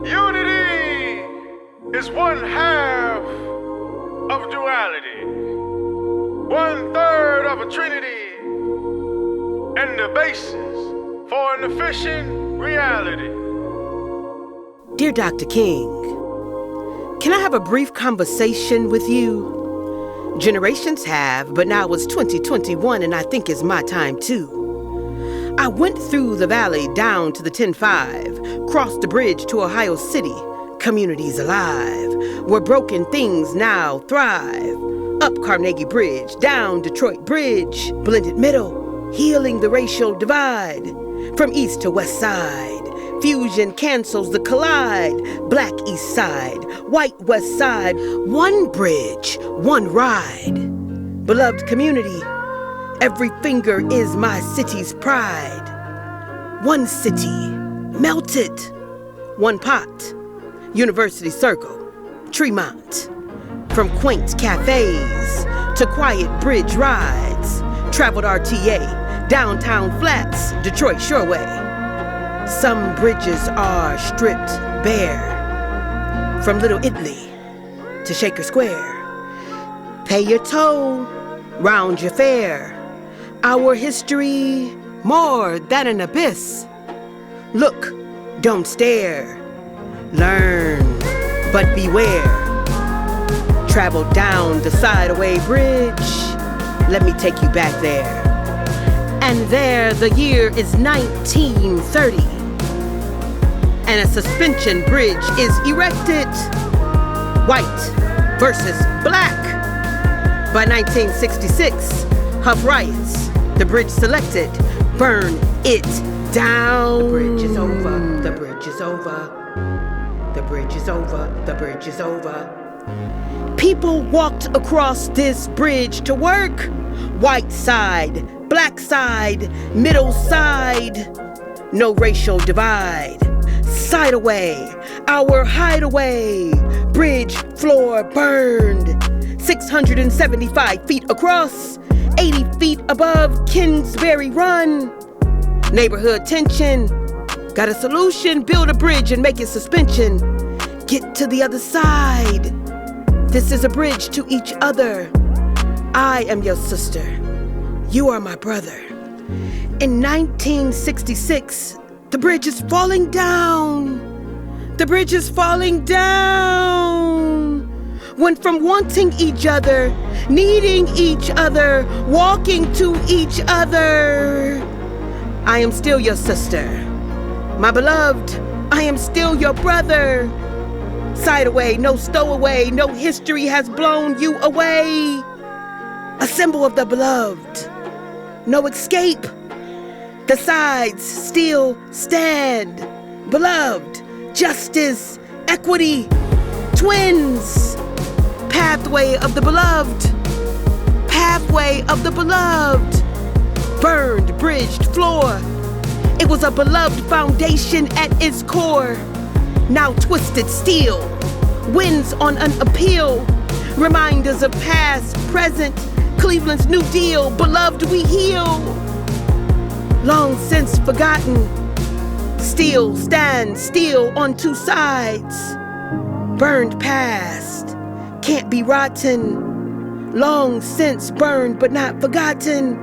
Unity is one half of duality, 1/3 of a trinity, and the basis for an efficient reality. Dear Dr. King, can I have a brief conversation with you? Generations have, but now it's 2021 and I think it's my time too. I went through the valley down to the 10-5, crossed the bridge to Ohio City. Communities alive, where broken things now thrive. Up Carnegie Bridge, down Detroit Bridge, blended middle, healing the racial divide. From east to west side, fusion cancels the collide. Black east side, white west side, one bridge, one ride. Beloved community, every finger is my city's pride. One city, melted, one pot. University Circle, Tremont. From quaint cafes to quiet bridge rides. Traveled RTA, downtown flats, Detroit Shoreway. Some bridges are stripped bare. From Little Italy to Shaker Square. Pay your toll, round your fare. Our history, more than an abyss. Look, don't stare. Learn, but beware. Travel down the Sideaway Bridge. Let me take you back there. And there the year is 1930. And a suspension bridge is erected. White versus black. By 1966, Huff riots. The bridge selected. Burn it down. The bridge is over. The bridge is over. The bridge is over, the bridge is over. People walked across this bridge to work. White side, black side, middle side. No racial divide. Side away, our hideaway. Bridge floor burned. 675 feet across, 80 feet above Kingsbury Run. Neighborhood tension. Got a solution, build a bridge and make it suspension. Get to the other side. This is a bridge to each other. I am your sister. You are my brother. In 1966, the bridge is falling down. The bridge is falling down. Went from wanting each other, needing each other, walking to each other. I am still your sister. My beloved, I am still your brother. Sideaway, no stowaway, no history has blown you away. A symbol of the beloved, no escape. The sides still stand. Beloved, justice, equity, twins. Pathway of the beloved, pathway of the beloved. Burned, bridged floor. It was a beloved foundation at its core. Now twisted steel, wins on an appeal. Reminders of past, present, Cleveland's New Deal. Beloved, we heal. Long since forgotten, still stand still on two sides. Burned past, can't be rotten. Long since burned but not forgotten.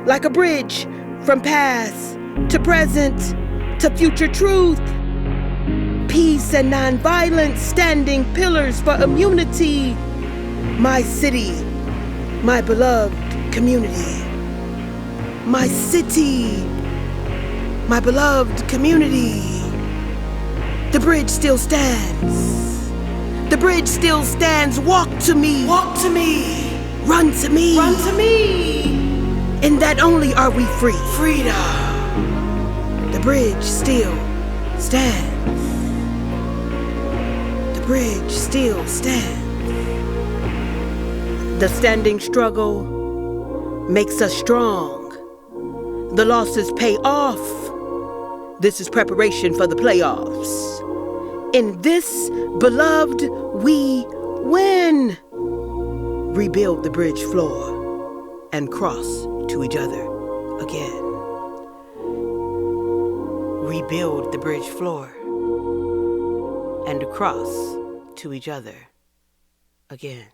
Like a bridge from past to present, to future truth. Peace and nonviolence, standing pillars for immunity. My city, my beloved community. My city, my beloved community. The bridge still stands. The bridge still stands. Walk to me. Walk to me. Run to me. Run to me. In that only are we free. Freedom. The bridge still stands. The bridge still stands. The standing struggle makes us strong. The losses pay off. This is preparation for the playoffs. In this, beloved, we win. Rebuild the bridge floor and cross to each other again. rebuild the bridge floor and across to each other again.